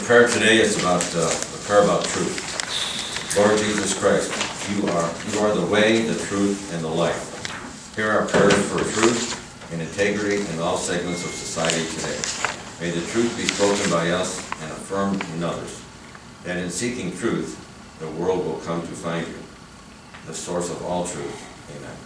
prayer today is about a prayer about truth. Lord Jesus Christ, you are the way, the truth, and the life. Hear our prayers for truth and integrity in all segments of society today. May the truth be spoken by us and affirmed in others, that in seeking truth, the world will come to find you, the source of all truth. Amen.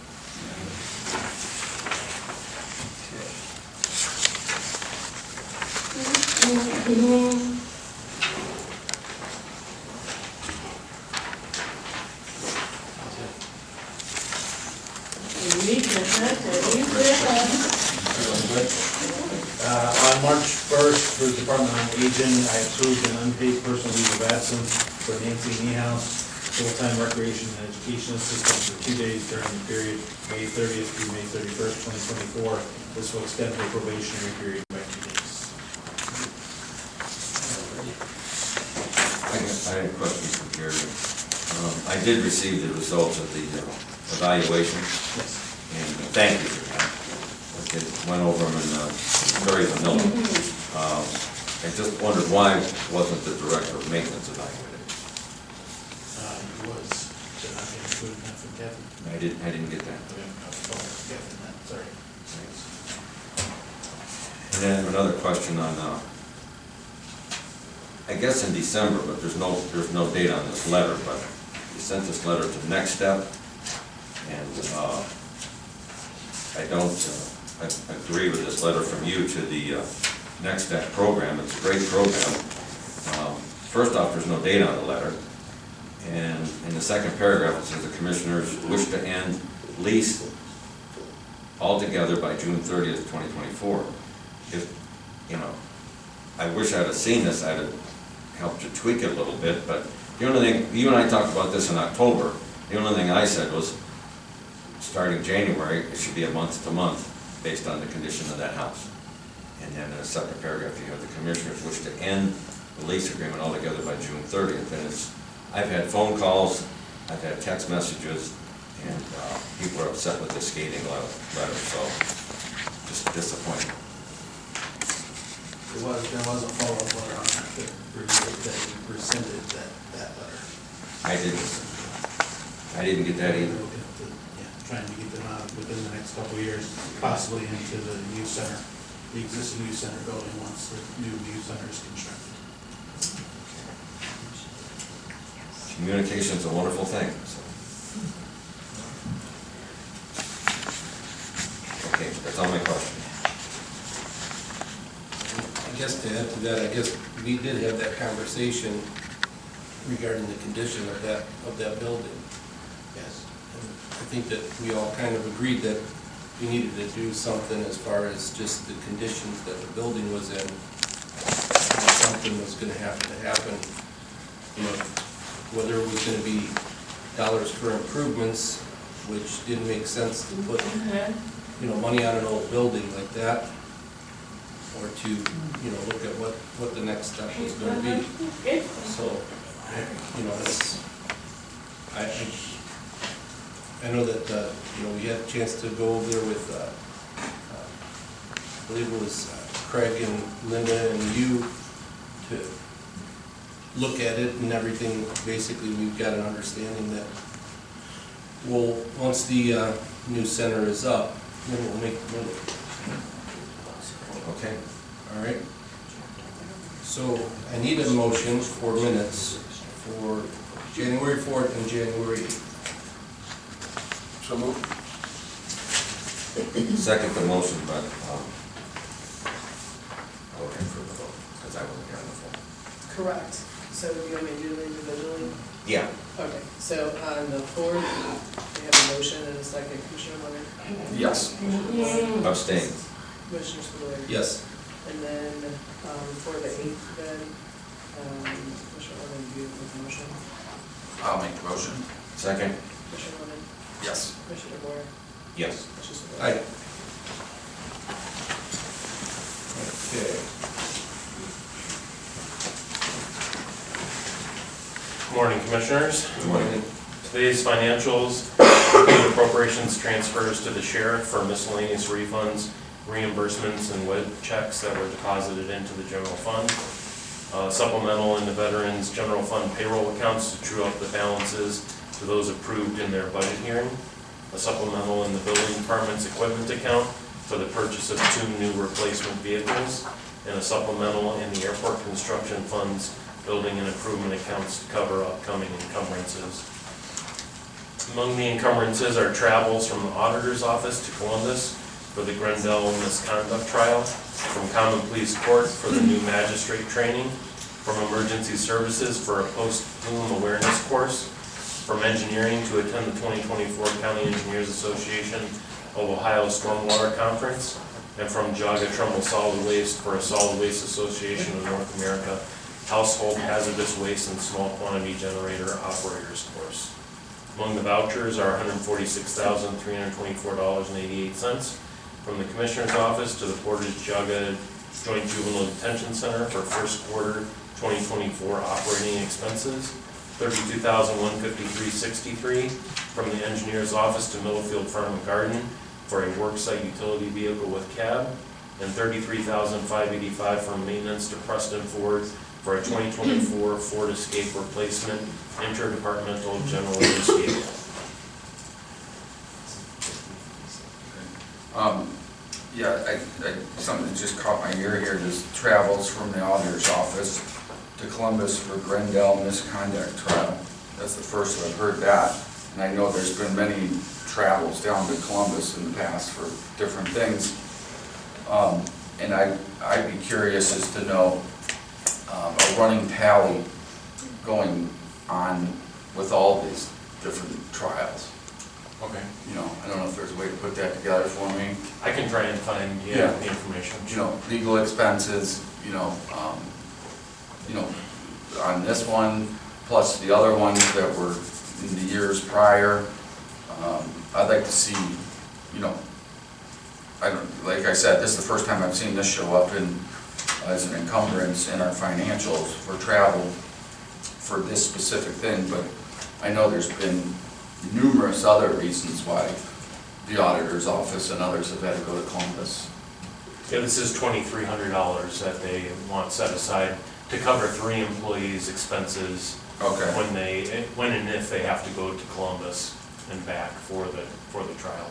On March 1st, for the Department on Aging, I approved an unpaid personal leave of absence for Nancy Niehaus, full-time recreation and education assistant for 2 days during the period May 30th through May 31st, 2024. This will extend the probationary period by 2 days. I have a question for Gary. I did receive the results of the evaluation, Yes. and thank you for that. I went over them in very vanilla. I just wondered why wasn't the director of maintenance evaluated? He was, did not get included in that from Kevin. I didn't get that. Okay, Kevin, sorry. Thanks. And then another question on, I guess in December, but there's no date on this letter, but you sent this letter to Next Step, and I agree with this letter from you to the Next Step program. It's a great program. First off, there's no date on the letter, and in the second paragraph it says the commissioners wish to end lease altogether by June 30th, 2024. If, I wish I'd have seen this, I'd have helped you tweak it a little bit, but the only thing, you and I talked about this in October, the only thing I said was, starting January, it should be a month to month, based on the condition of that house. And then in the second paragraph, you have the commissioners wish to end the lease agreement altogether by June 30th. And I've had phone calls, I've had text messages, and people are upset with the skating letter, so just disappointed. There was a follow-up letter on that that rescinded that letter. I didn't get that either. Trying to get them out within the next couple of years, possibly into the new center, the existing youth center building once the new youth center is constructed. Communication is a wonderful thing. So. Okay, that's all my questions. I guess to add to that, I guess we did have that conversation regarding the condition of that building. Yes. I think that we all kind of agreed that we needed to do something as far as just the conditions that the building was in. Something was going to have to happen. Whether it was going to be dollars for improvements, which didn't make sense to put, money on an old building like that, or to, look at what the next step was going to be. So, it's, I know that, we had a chance to go over there with, I believe it was Craig and Linda and you to look at it and everything. Basically, we've got an understanding that, once the new center is up, then we'll make the move. Okay. All right. So I need a motion for minutes for January 4th and January 8th. So moved. Second the motion, but I'll look for the vote, because I wasn't here on the phone. Correct. So you want me to do them individually? Yeah. Okay, so on the 4th, we have a motion and a second. Commissioner Leonard? Yes. Abstain. Commissioner Spudler? Yes. And then for the 8th then, Commissioner Leonard, you with the motion? I'll make the motion. Second? Commissioner Leonard? Yes. Commissioner Boyer? Yes. Commissioner Spudler? Aye. Okay. Good morning, Commissioners. Good morning. Today's financials include appropriations transfers to the sheriff for miscellaneous refunds, reimbursements, and WID checks that were deposited into the general fund. Supplemental in the Veterans General Fund payroll accounts to true up the balances to those approved in their budget hearing. A supplemental in the Building Department's equipment account for the purchase of 2 new replacement vehicles, and a supplemental in the Airport Construction Fund's building and improvement accounts to cover upcoming encumbrances. Among the encumbrances are travels from the Auditor's Office to Columbus for the Grendel misconduct trial, from Common Pleas Court for the new magistrate training, from Emergency Services for a post-plume awareness course, from Engineering to attend the 2024 County Engineers Association of Ohio Stormwater Conference, and from Jaga Trumbull Solid Waste for a Solid Waste Association of North America Household Hazardous Waste and Small Quantity Generator Operators course. Among the vouchers are $146,324.88 from the Commissioner's Office to the Portage Jaga Joint Juvenile Detention Center for first quarter 2024 operating expenses, $32,153.63 from the Engineer's Office to Middlefield Farm and Garden for a worksite utility vehicle with cab, and $33,585 from maintenance to Preston Ford for a 2024 Ford Escape replacement interdepartmental general use vehicle. Something that just caught my ear here, this travels from the auditor's office to Columbus for Grendel misconduct trial. That's the first I've heard that, and I know there's been many travels down to Columbus in the past for different things. And I'd be curious as to know a running tally going on with all these different trials. Okay. You know, I don't know if there's a way to put that together for me. I can try and find Yeah. the information. You know, legal expenses, on this one, plus the other ones that were in the years prior. I'd like to see, like I said, this is the first time I've seen this show up as an encumbrance in our financials for travel for this specific thing, but I know there's been numerous other reasons why the auditor's office and others have had to go to Columbus. Yeah, this is $2,300 that they want set aside to cover 3 employees' expenses Okay. when and if they have to go to Columbus and back for the trial.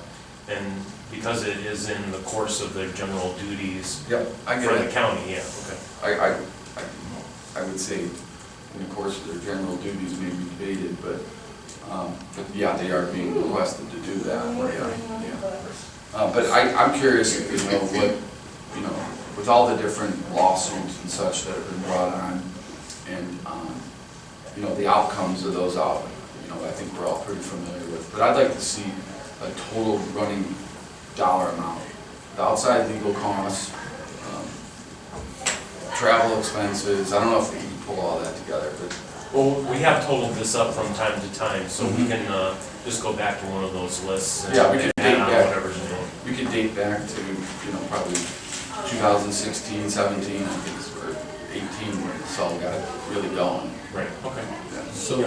And because it is in the course of their general duties Yep, I get for the it. county, yeah, okay. I would say in the course of their general duties may be debated, but yeah, they are being requested to do that. Yeah. But I'm curious, what, with all the different lawsuits and such that have been brought on, and, the outcomes of those I think we're all pretty familiar with. But I'd like to see a total running dollar amount, the outside legal costs, travel expenses. I don't know if we can pull all that together, but Well, we have totaled this up from time to time, so we can just go back to one of those lists and Yeah, we can add date on back. whatever's new. we could date back to, probably 2016, 17, I think it's where 18, where this all got really going. Right, okay. Yeah. So,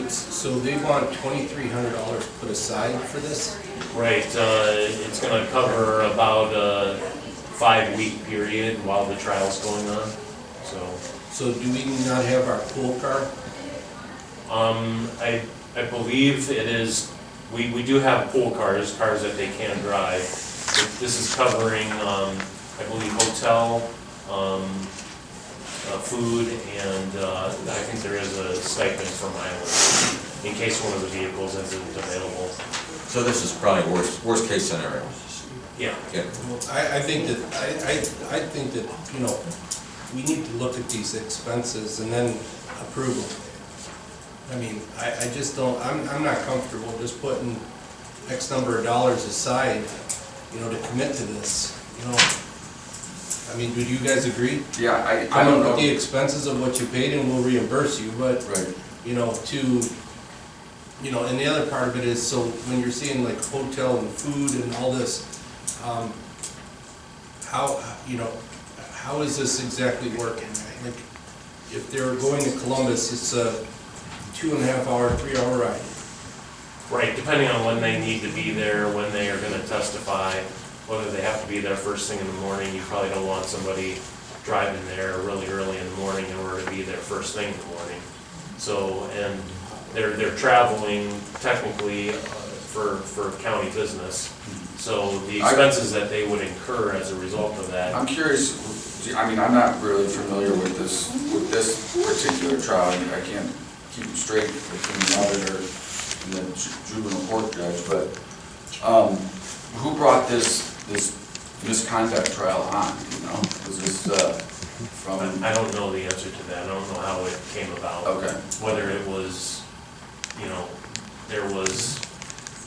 so they want $2,300 put aside for this? Right, it's gonna cover about a 5-week period while the trial's going on, so. So do we not have our pool car? I believe it is, we do have pool cars that they can drive. This is covering, I believe, hotel, food, and I think there is a stipend for mileage in case one of the vehicles isn't available. So this is probably worst case scenario. Yeah. Yeah. Well, I think that, I think that, we need to look at these expenses and then approve them. I mean, I just don't, I'm not comfortable just putting X number of dollars aside, to commit to this, I mean, do you guys agree? Yeah, I Come don't up know. with the expenses of what you paid and we'll reimburse you, but, Right. and the other part of it is, so when you're seeing like hotel and food and all this, how is this exactly working? Like, if they're going to Columbus, it's a 2.5-hour, 3-hour ride. Right, depending on when they need to be there, when they are gonna testify, whether they have to be there first thing in the morning, you probably don't want somebody driving there really early in the morning in order to be there first thing in the morning. So, and they're traveling technically for county business. So the expenses that they would incur as a result of that. I'm curious, I mean, I'm not really familiar with this particular trial. I can't keep it straight between the auditor and the juvenile court judge, but who brought this misconduct trial on, you know? Was this from? I don't know the answer to that. I don't know how it came about. Okay. Whether it was, there was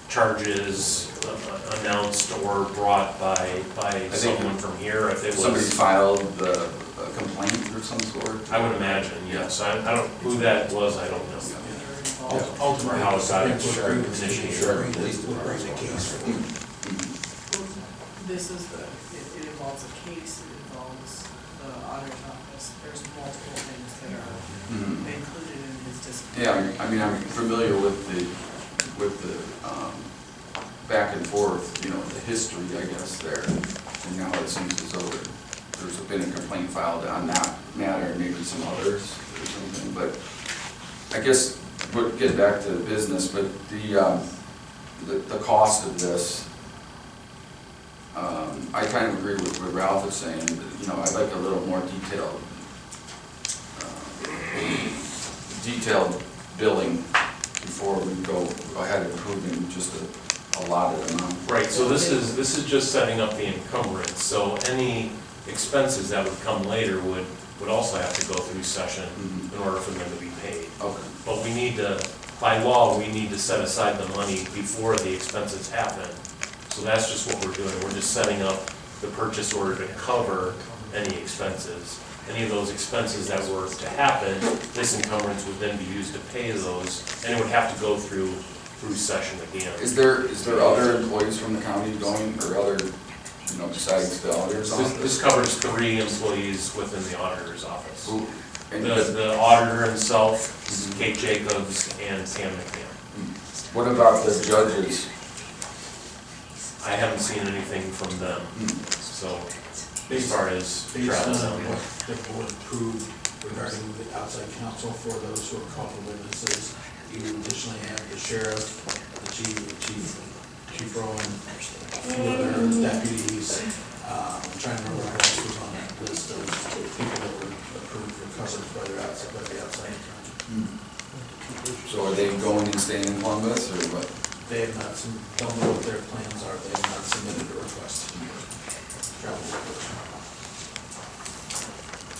charges announced or brought by someone from here, if it Somebody was. filed a complaint or some sort? I would imagine, yes. I don't, who that was, I don't know. Ultimately, Or how it got Supreme Court initiated. will bring the case. This is it involves a case, it involves the auditor's office, there's multiple things that are Mhm. included in his discipline. Yeah, I mean, I'm familiar with the back and forth, you know, the history, I guess, there. And now it seems as though there's been a complaint filed on that matter, and maybe some others or something. But I guess, we'll get back to the business, but the cost of this, I kind of agree with what Ralph is saying. You know, I'd like a little more detailed billing before we go ahead and approving just a allotted amount. Right, so this is just setting up the encumbrance, so any expenses that would come later would also have to go through session Mhm. in order for them to be paid. Okay. But we need to, by law, we need to set aside the money before the expenses happen. So that's just what we're doing, we're just setting up the purchase order to cover any expenses. Any of those expenses that were to happen, this encumbrance would then be used to pay those, and it would have to go through session again. Is there other employees from the county going, or other, besides the auditor's office? This covers 3 employees within the auditor's office. Who- and- The auditor himself, Kate Jacobs, and Sam McNair. What about the judges? I haven't seen anything from them, so as far as Based travel. on what the board approved regarding the outside counsel for those who are called witnesses, you additionally have the sheriff, the chief Rowan, a few other deputies. I'm trying to remember who else was on that list of people that were approved for coverage by the outside attorney. So are they going and staying in Columbus, or what? They have not, don't know what their plans are, they have not submitted a request. Travel request.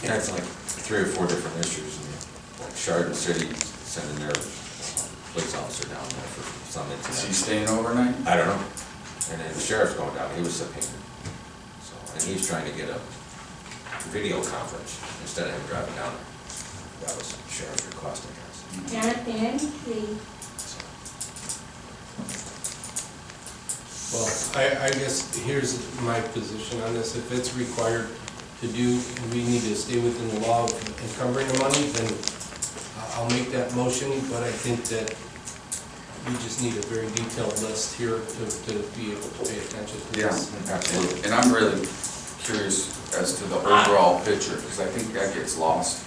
Yeah, it's like 3 or 4 different issues, and like Chardon City sending their police officer down there for some Is he incident. staying overnight? I don't know. And then the sheriff's going down, he was subpoenaed. So, and he's trying to get a video conference instead of him driving down there. That was the sheriff's request, I guess. Jonathan, please. Well, I guess here's my position on this. If it's required to do, we need to stay within the law of encumbering the money, then I'll make that motion, but I think that we just need a very detailed list here to be able to pay attention to Yeah, this. absolutely. And I'm really curious as to the overall picture, because I think that gets lost,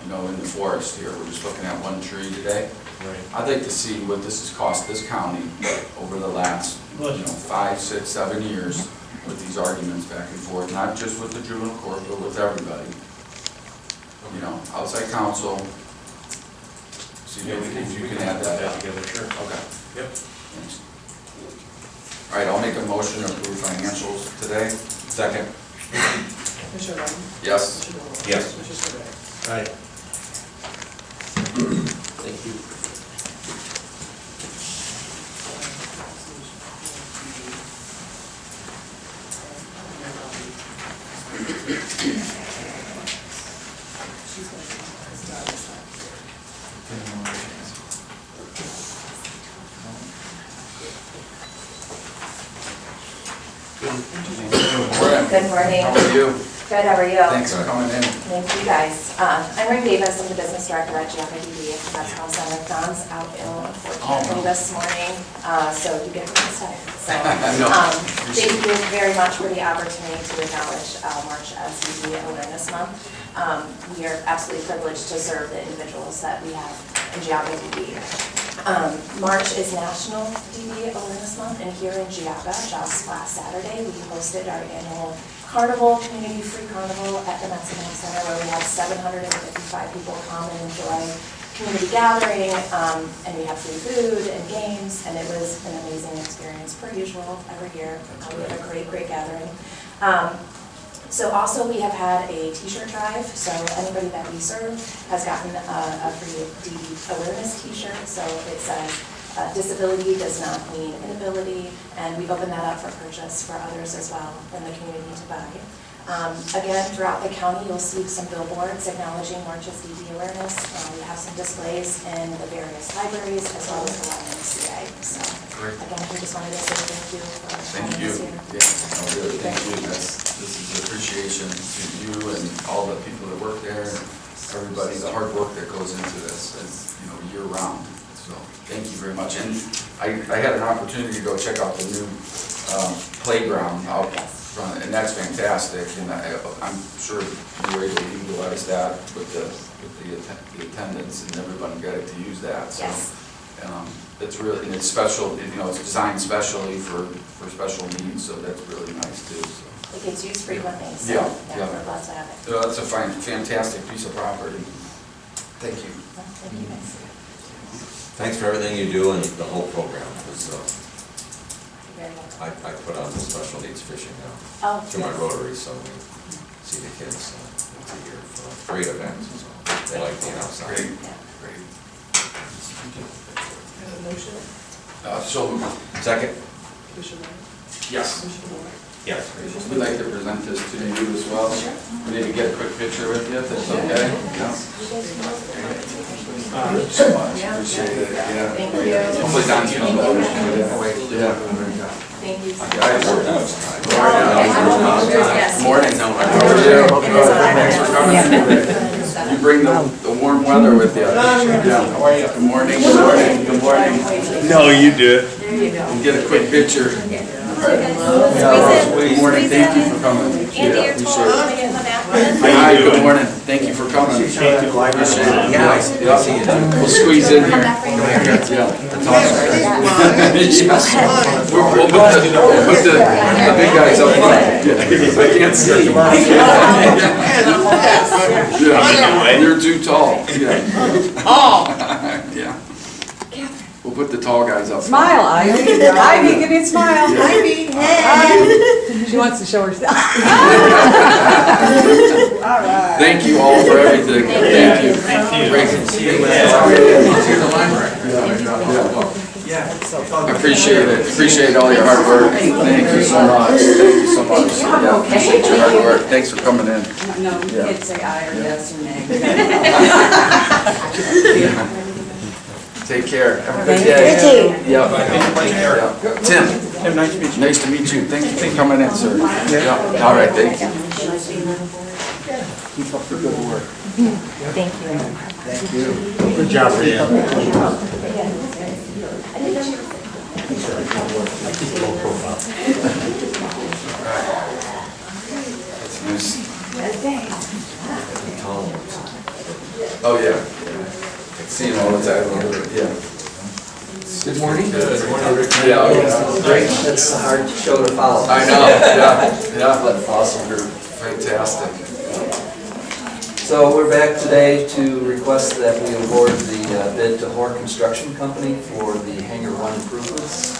in the forest here. We're just looking at one tree today. Right. I'd like to see what this has cost this county over the last, 5, 6, 7 years with these arguments back and forth, not just with the juvenile court, but with everybody. Outside counsel, see if you can add that up. together, sure. Okay. Yep. Thanks. All right, I'll make a motion to approve financials today. Second. Commissioner Ryan? Yes. Commissioner Bowe? Yes. Commissioner Spudler? All right. Thank you. Good morning. How are you? Good, how are you? Thanks for coming in. Thank you, guys. I'm Rick Davis, I'm the business director at GFIDD. That's how Senator Don's out ill unfortunately this morning, so you get to start. So, No, Thank you very much for the opportunity to acknowledge March as DD Awareness Month. We are absolutely privileged to serve the individuals that we have in Geauga DD. March is National DD Awareness Month, and here in Geauga, just last Saturday, we hosted our annual carnival, community-free carnival at the Mexican Center, where we had 755 people come and enjoy community gathering, and we have free food and games, and it was an amazing experience per usual every year. We had a great gathering. So also we have had a t-shirt drive, so anybody that we serve has gotten a free DD awareness t-shirt, so it says disability does not mean inability, and we've opened that up for purchase for others as well in the community to buy. Again, throughout the county, you'll see some billboards acknowledging March's DD awareness. We have some displays in the various libraries as well as the YMCA. So again, we just wanted to say thank you for having us here. Yeah, no, really, thank you. This is an appreciation to you and all the people that work there, and everybody, the hard work that goes into this, as, year round. So thank you very much. And I had an opportunity to go check out the new playground out front, and that's fantastic. And I'm sure you were able to utilize that with the attendance, and everybody got it to use that. So Yes. it's really, and it's special. It's designed specially for special needs, so that's really nice too. So. It gets used frequently, so Yeah. we're blessed to have it. So that's a fantastic piece of property. Thank you. Well, thank you guys. Thanks for everything you do and the whole program, because You're very welcome. I put on the special needs fishing now Oh, through my yes. Rotary, so we see the kids once a year for great events, so they like being outside. Great, Yeah. great. Have a motion? So, Second? Commissioner Rea? yes, Commissioner Moore? Yes. we'd like to present this to you as well. We need to get a quick picture with you, if that's okay? Yeah. Appreciate it, yeah. Thank you. Hopefully Don's gonna know. Yeah. Thank you. Guys, Yes. morning. How are you? Thanks for coming. You bring the warm weather with you. Yeah. How are you? Good morning, good morning, good morning. No, you do it. There you go. And get a quick picture. Squeeze Good morning, thank you for coming. Andy, Yeah, you're appreciate tall. it. Let me get in the back one. Hi, good morning, thank you for coming. Appreciate it. We'll squeeze in here. Yeah. We'll put the big guys up front. I can't see. Yeah, you're too tall. Yeah. Yeah. We'll put the tall guys up front. Smile, Ivy. Ivy, give me a smile. Yeah. Ivy, hey. She wants to show herself. Thank you all for everything. Thank you. Great to see you. I appreciate it. Appreciate all your hard work. Thank you so much. Thank you so much. Yeah, appreciate your hard work. Thanks for coming in. No, you can't say aye or yes or nay. Take care. Have a good day. Yeah. Tim. Nice to meet you. Nice to meet you. Thank you for coming in, sir. Yeah. All right, thank you. Keep up the good work. Thank you. Thank you. Good job, Rhea. That's nice. Oh, yeah. I see him all the time. Yeah. Good morning. Yeah. Great. That's a hard show to follow. I know, yeah, But awesome group. fantastic. So we're back today to request that we award the bid to Hoare Construction Company for the Hangar 1 improvements.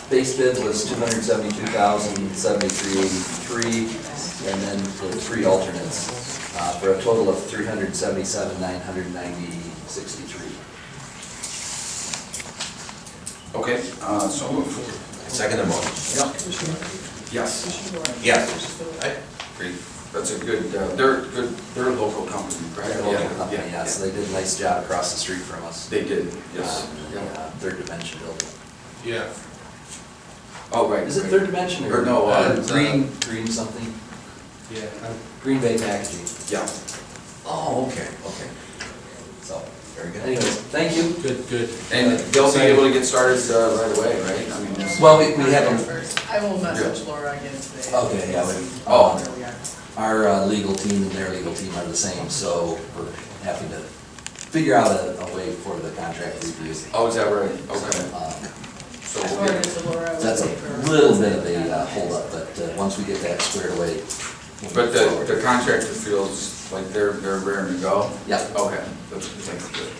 Base bid was $272,073.83, and then the 3 alternates for a total of $377,990.63. Okay, so move. Second the motion. Yes. Yes. Great. That's a good, they're a local company, right? They're a local Yeah, company, yeah, yes, they did a nice job across the street from us. They did, yes. Third Dimension building. Yeah. Oh, right. Is it right. Third Dimension or? Or no, Green something? Yeah. Green Bay Packaging. Yeah. Oh, okay. So, Very good. Anyways, thank you. Good. And they'll be able to get started right away, right? I mean, Well, we haven't, I will message Laura again today. okay, yeah, Oh. Where we are. our legal team and their legal team are the same, so we're happy to figure out a way for the contract review. oh, is that right? Okay. So I we'll forwarded get, it to Laura. I would That's say a for- little bit of a holdup, but once we get that squared away. we'll but move forward. the contractor feels like they're raring to go? Yeah. Okay, that's good.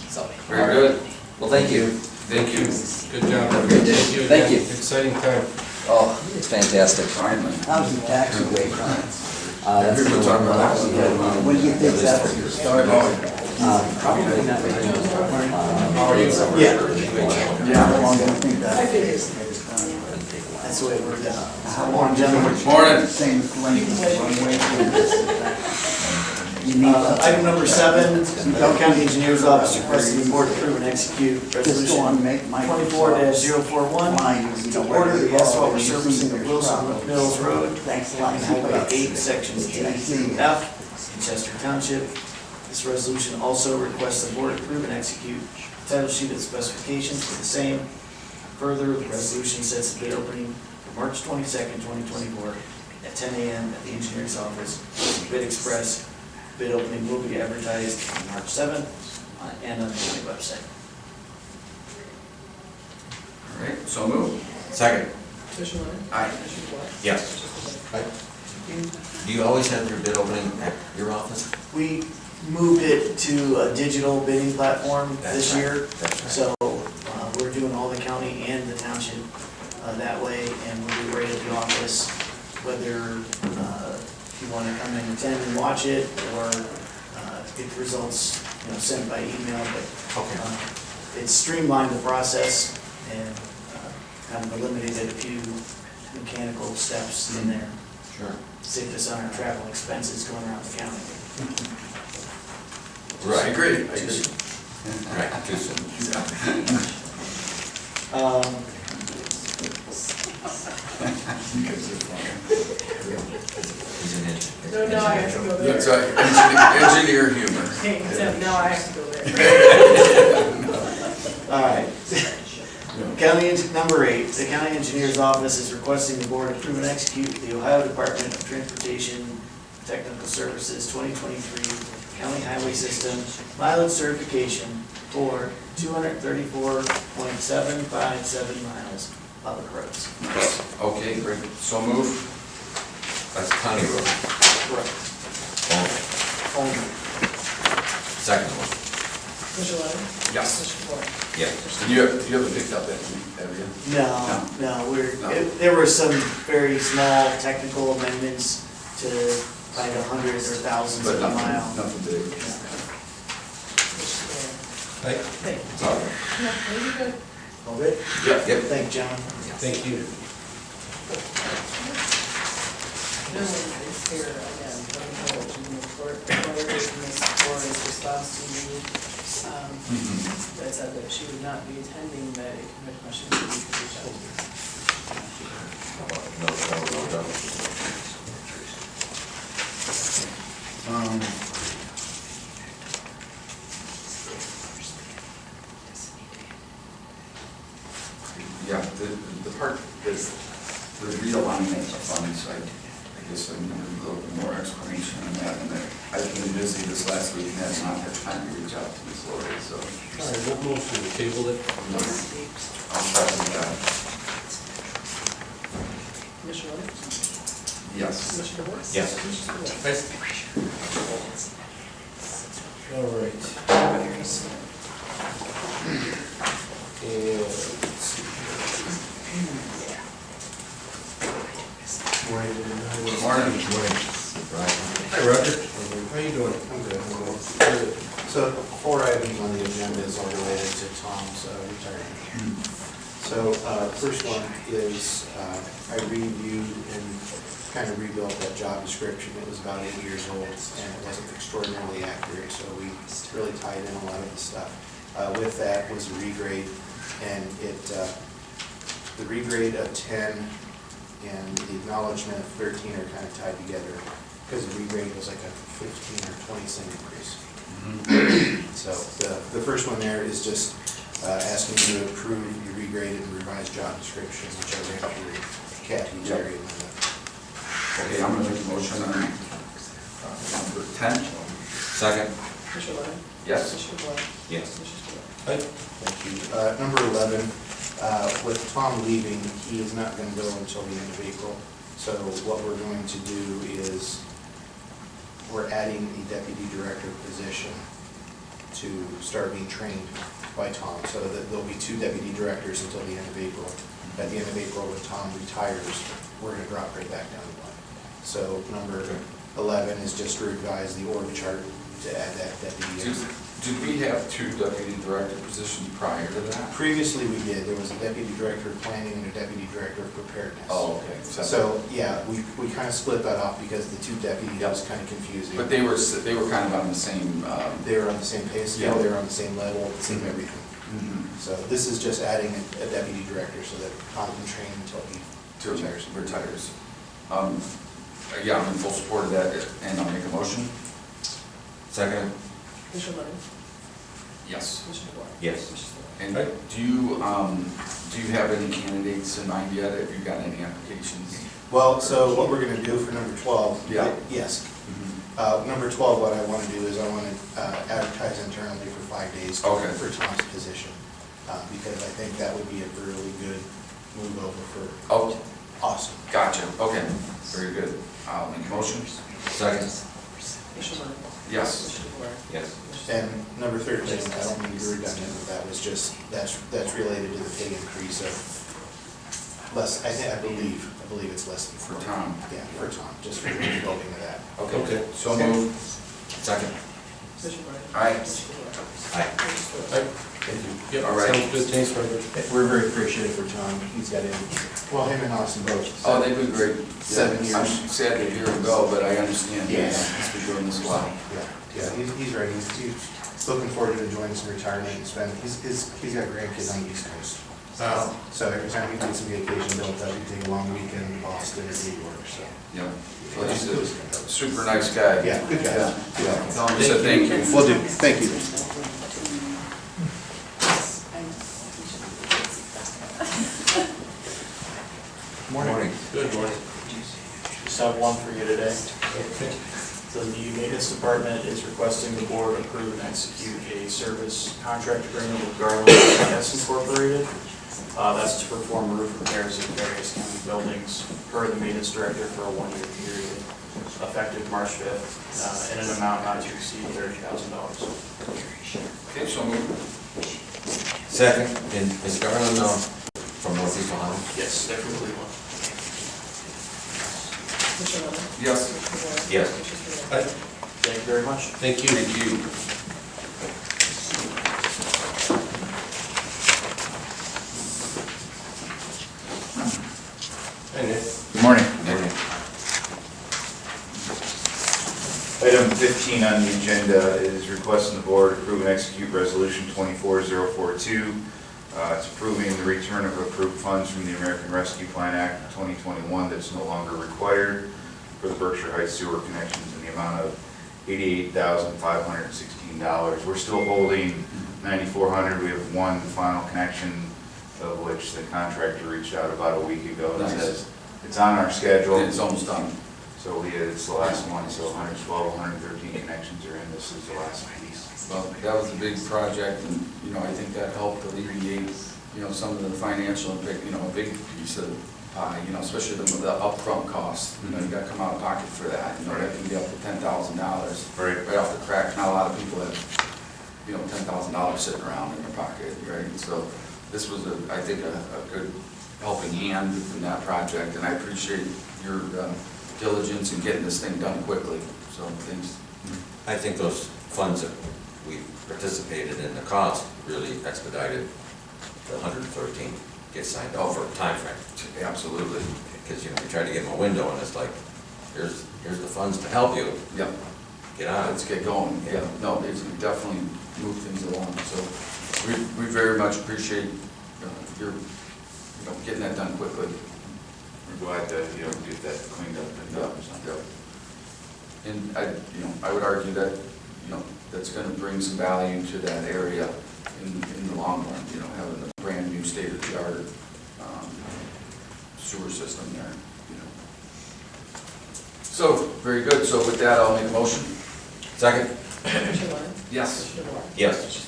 So, Very good. well, thank you. Thank you. Good job. Have a great day. Thank you Thank again. you. Exciting time. Oh, it's fantastic. Finally. How's the tax rate? That's the one we're actually having. When do you think that's started? Probably not right now. How are you? Yeah. How long do you think that? That's the way it worked out. How long, gentlemen? Morning. Same length as runway. Item number 7, Bell County Engineers Office requesting the board approve and execute Just go resolution on, make my. 24-041 to order the asphalt resurfacing of Wilson Mills Road, Thanks a lot. Line Highway 8, sections D through F, in Chester Township. This resolution also requests the board approve and execute title sheet and specifications for the same. Further, the resolution sets the bid opening for March 22nd, 2024 at 10 a.m. at the engineer's office. Bid Express. Bid opening will be advertised on March 7th and on the county website. All right, so moved. Second. Commissioner Lennon? Aye. Commissioner DeBoer? Yes. Do you always have your bid opening at your office? We moved it to a digital bidding platform this That's right. year. That's right. So we're doing all the county and the township that way, and we'll be right at the office, whether if you want to come and attend and watch it, or get the results, sent by email, but it's streamlined the process and kind of eliminated a few mechanical steps in there. Sure. Saved us on our travel expenses going around the county. I agree. Right, too soon. He's an engineer. No, now I have to go there. That's right, engineer humor. Hey, Tim, now I have to go there. All right. Number 8, the county engineer's office is requesting the board approve and execute the Ohio Department of Transportation Technical Services 2023 County Highway System mileage certification for 234.757 miles public roads. Okay, great. So moved. That's county road. Correct. Only. Only. Second one. Commissioner Lennon? Yes. Commissioner DeBoer? Yeah. You haven't picked up that, have you? No, there were some very small technical amendments to like hundreds or thousands But of a mile. nothing big. Hey. It's all right. No, you're good. All good? Yep. Thank you, gentlemen. Thank you. No one is here again, but I'm told to move forward. Ms. Flores' response to me, that said that she would not be attending the commission meeting because we reached out to her. Yeah, the part that's the realignment of funds, I guess I need a little bit more explanation on that. And I've been busy this last week and have not had time to reach out to Ms. Lori, so All right, we'll move to the table it. I'll try to do that. Commissioner Lennon? Yes. Commissioner DeBoer? Yes. Commissioner DeBoer? All right. And let's see. Morning. Hi, Roger. How you doing? I'm good. Good. So 4 items on the agenda is all related to Tom's retirement. So first one is I reviewed and kind of rebuilt that job description. It was about 8 years old and it wasn't extraordinarily accurate, so we really tied in a lot of the stuff. With that was a regrade, and the regrade of 10 and the acknowledgement of 13 are kind of tied together because the regrade was like a 15 or 20 cent increase. So the first one there is just asking you to approve your regraded and revised job description, which I ran through Kathy, Jerry, and Linda. Okay, I'm gonna make a motion on number 10. Second? Commissioner Lennon? Yes. Commissioner Boyle? Yes. Commissioner Spillier? Thank you. Number 11, with Tom leaving, he is not going to go until the end of April. So what we're going to do is, we're adding a deputy director position to start being trained by Tom. So that there'll be 2 deputy directors until the end of April. At the end of April, when Tom retires, we're going to drop right back down to 1. So number 11 is just to revise the org chart to add that deputy. Did we have 2 deputy director positions prior to that? Previously, we did. There was a deputy director of planning and a deputy director of preparedness. Oh, okay. So, yeah, we kind of split that off because the 2 deputies was kind of confusing. But they were kind of on the same, They were on the same pay scale, Yeah. they were on the same level, the same everything. So this is just adding a deputy director so that Tom can train until he retires. Yeah, I'm in full support of that, and I'll make a motion. Second? Commissioner Lennon? Yes. Commissioner Boyle? Yes. Commissioner Spillier? And do you have any candidates in mind yet? Have you got any applications? Well, so what we're gonna do for number 12. Yeah. Yes. Number 12, what I want to do is I want to advertise internally for 5 days Okay. for Tom's position. Because I think that would be a really good move over for Oh, awesome. gotcha, okay, very good. I'll make a motion. Second? Commissioner Lennon? Yes. Commissioner Boyle? Yes. And number 13, I don't mean to be redundant, but that was just, that's related to the pay increase of less, I believe it's less than For Tom. Yeah, for Tom, just for the building of that. Okay. So Okay. move. Second? Commissioner Lennon? Aye. Commissioner Boyle? Aye. Commissioner Spillier? Thank you. Yep, All right. sounds good, thanks, Roger. We're very appreciative for Tom. He's got him and Austin both. Oh, they've been great. 7 Yeah, years. I'm sad to hear him go, but I understand. Yeah. He's been doing this a while. Yeah, he's ready. He's looking forward to enjoying some retirement and spend, he's got grandkids on the East Coast. So every time he takes a vacation, they'll take a long weekend in Boston or New York, so. Yeah. Well, he's a super nice guy. Yeah, good guy. Yeah. Tell him we said thank you. Will do. Thank you. Morning. Good morning. Just have one for you today. So the maintenance department is requesting the board approve and execute a service contract agreement with Garland S Incorporated. That's to perform roof repairs at various county buildings per the maintenance director for a 1-year period, effective March 5th, in an amount not to exceed $30,000. Okay, so move. Second, and is Garland from Northeast Ohio? Yes, they're from Cleveland. Commissioner Lennon? Yes. Commissioner Boyle? Yes. Commissioner Spillier? Thank you very much. Thank you. Thank you. Hi, Nick. Good morning. Morning. Item 15 on the agenda is requesting the board approve and execute resolution 24042. It's approving the return of approved funds from the American Rescue Plan Act of 2021 that's no longer required for the Berkshire Heights sewer connections in the amount of $88,516. We're still holding $9,400. We have one final connection, of which the contractor reached out about a week ago and Nice. says it's on our schedule. It's almost done. So it's the last one, so 112, 113 connections are in, this is the last piece. Well, that was a big project, and, I think that helped alleviate, some of the financial, a big piece of pie, especially the upfront costs. You got to come out of pocket for that, that can be up to $10,000. Right. Right off the crack. Not a lot of people have, $10,000 sitting around in their pocket, right? So this was, I think, a good helping hand in that project, and I appreciate your diligence in getting this thing done quickly, so thanks. I think those funds that we participated in the cost really expedited the 113 get signed off for a time frame. Absolutely. Because, we try to give them a window and it's like, here's the funds to help you. Yep. Get on. Let's get going. Yeah, no, it's definitely move things along, so we very much appreciate your, getting that done quickly. We're glad to, get that cleaned up and done or something. And I would argue that, that's gonna bring some value to that area in the long run, you know, having a brand new state-of-the-art sewer system there, you know. So, very good, so with that, I'll make a motion. Second? Commissioner Warren? Yes. Commissioner DeWort? Yes.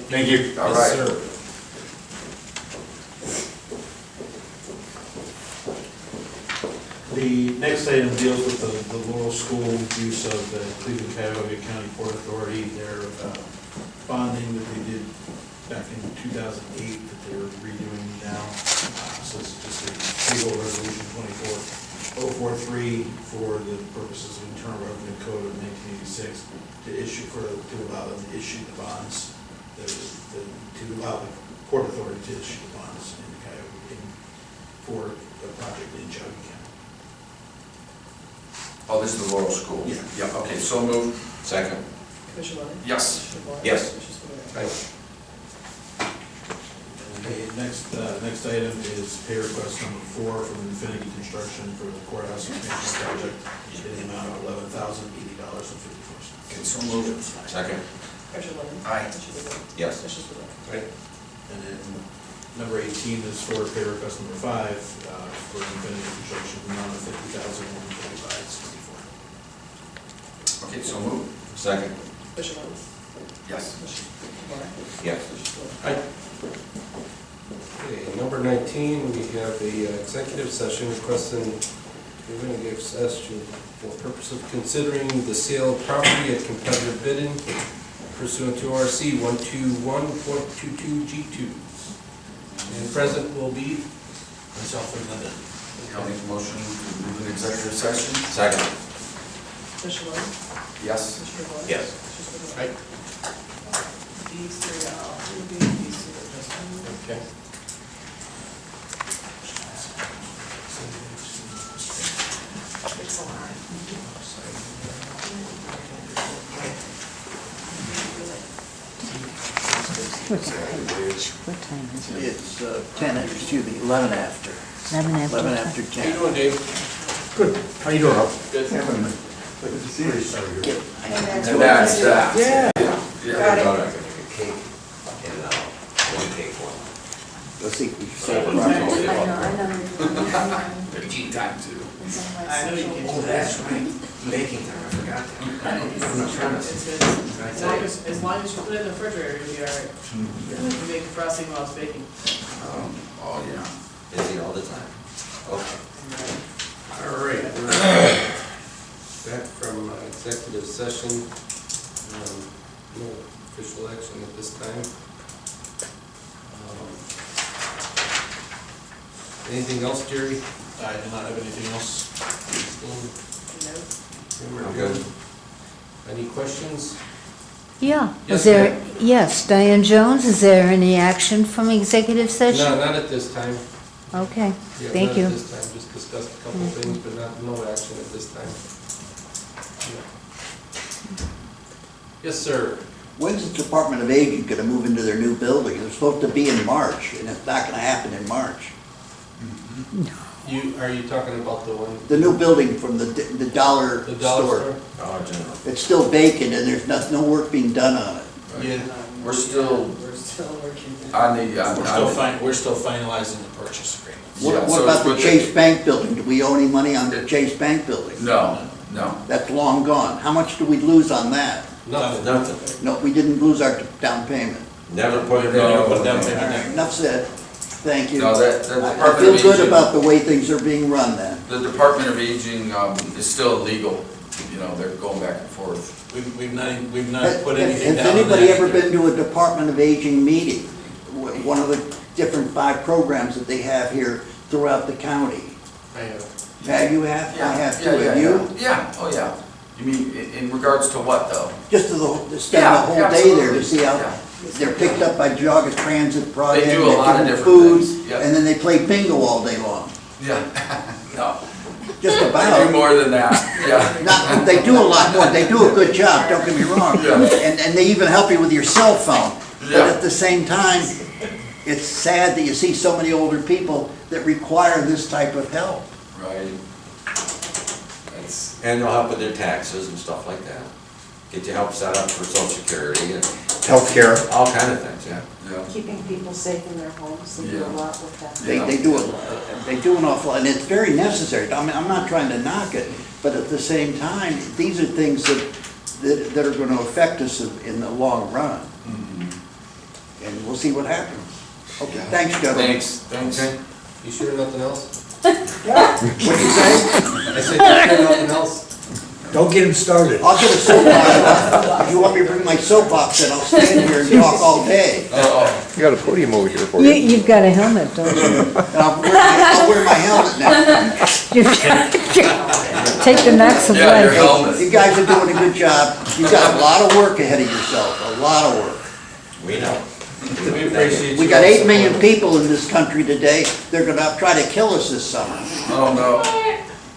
Thank you. All Yes, right. sir. The next item deals with the Laurel School use of the Cleveland Cuyahoga County Port Authority, their bonding that they did back in 2008 that they're redoing now. So it's just a legal resolution 24043 for the purposes of Internal Revenue Code of 1986 to allow them to issue the bonds, to allow the Port Authority to issue the bonds in the Cuyahoga for a project in Cuyahoga County. Oh, this is the Laurel School? Yeah. Yeah, okay, so moved. Second? Commissioner Warren? Yes. Commissioner DeWort? Yes. Commissioner Spudler? Okay, next item is pay request number 4 from Infinity Construction for the courthouse expansion project in the amount of $11,080.54. Okay, so moved. Second? Commissioner Warren? Aye. Commissioner DeWort? Yes. Commissioner Spudler? Right. And then number 18 is for pay request number 5 for Infinity Construction in the amount of $50,145.64. Okay, so moved. Second? Commissioner Warren? Yes. Commissioner Warren? Yes. Commissioner Spudler? Okay, number 19, we have a executive session requesting, we're going to give session for purpose of considering the sale of property at competitive bidding pursuant to RC 121.22G2. And present will be Myself and Linda. I'll make a motion to move an executive session. Second? Commissioner Warren? Yes. Commissioner DeWort? Yes. Commissioner Spudler? Right. These three, who will be these two are just. Okay. It's a lot. What time is it? It's 11 after. 11 after. 11 after How you 10. doing, Dave? Good. How you doing, Rob? Good. And that's that. Yeah. Yeah. Got it. I could make a cake and one cake one. Let's see if we I know. 15 times two. I know you can. Oh, that's right. Baking time, I forgot that. I'm not trying to. It's good. As long as you put it in the refrigerator, you'll be all right. You make frosting while it's baking. Oh, yeah. Busy all the time. Okay. All right, we're back from executive session. No official action at this time. Anything else, Jerry? I do not have anything else. I'm good. Any questions? Yeah, Yes, is there, ma'am. yes, Diane Jones, is there any action from executive No, session? not at this time. Okay, Yeah, thank not you. at this time, just discussed a couple things, but no action at this time. Yeah. Yes, sir. When's the Department of Aging gonna move into their new building? They're supposed to be in March, and it's not gonna happen in March. Are you talking about the one, The new building from the dollar the dollar store. store? Dollar General. It's still vacant, and there's no work being done on it. Yeah. We're still We're still working. on the, We're still finalizing the purchase agreement. Yeah, What so about it's the with Chase Bank building? Do we owe any money on the Chase Bank building? No, no. That's long gone. How much do we lose on that? Nothing. Nothing. No, we didn't lose our down payment. Never put it in. No, put it down in. payment. Enough said. Thank you. No, that, the I Department feel of good Aging, about the way things are being run then. the Department of Aging is still illegal. You know, they're going back and forth. We've not put anything Has down on anybody that. ever been to a Department of Aging meeting? One of the different 5 programs that they have here throughout the county. I have. Have you have? I have too. Yeah, Have you? Yeah, oh, yeah. You mean in regards to what, though? Just to spend the whole day there to see how Yeah. they're picked up by Geauga Transit, brought They in, do a lot of they give them different food, things, yeah. and then they play bingo all day long. Yeah, no. Just They do about. more than that, yeah. Not, they do a lot more. They do a good job, don't get me wrong. Yeah. And they even help you with your cell phone. But Yeah. at the same time, it's sad that you see so many older people that require this type of help. Right. That's, And they'll help with their taxes and stuff like that. get you help set up for social security and Healthcare. all kind of things, yeah. Yeah. Keeping people safe in their homes, they do a Yeah. lot with that. They do an awful, and it's very necessary. I mean, I'm not trying to knock it, but at the same time, these are things that are gonna affect us in the long run. And we'll see what happens. Okay, thanks, gentlemen. Thanks. Okay. You sure nothing else? What'd you say? I said, you sure nothing else? Don't get him started. I'll get a soapbox. If you want me to bring my soapbox, then I'll stand here and talk all day. You got a podium over here for You've got a helmet, don't you? And I'll wear my helmet now. Take the knocks of Yeah, your life. helmet. You guys are doing a good job. You've got a lot of work ahead of yourself, a lot of work. We know. We appreciate We got 8 million people in this country today. They're gonna try to kill us this summer. Oh, no.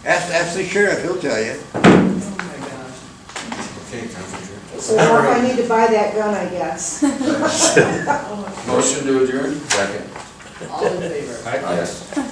Ask the sheriff, he'll tell you. Oh my gosh. Okay, time for adjournment. So now I need to buy that gun, I guess. Motion to adjourn? Second. All in favor? Yes.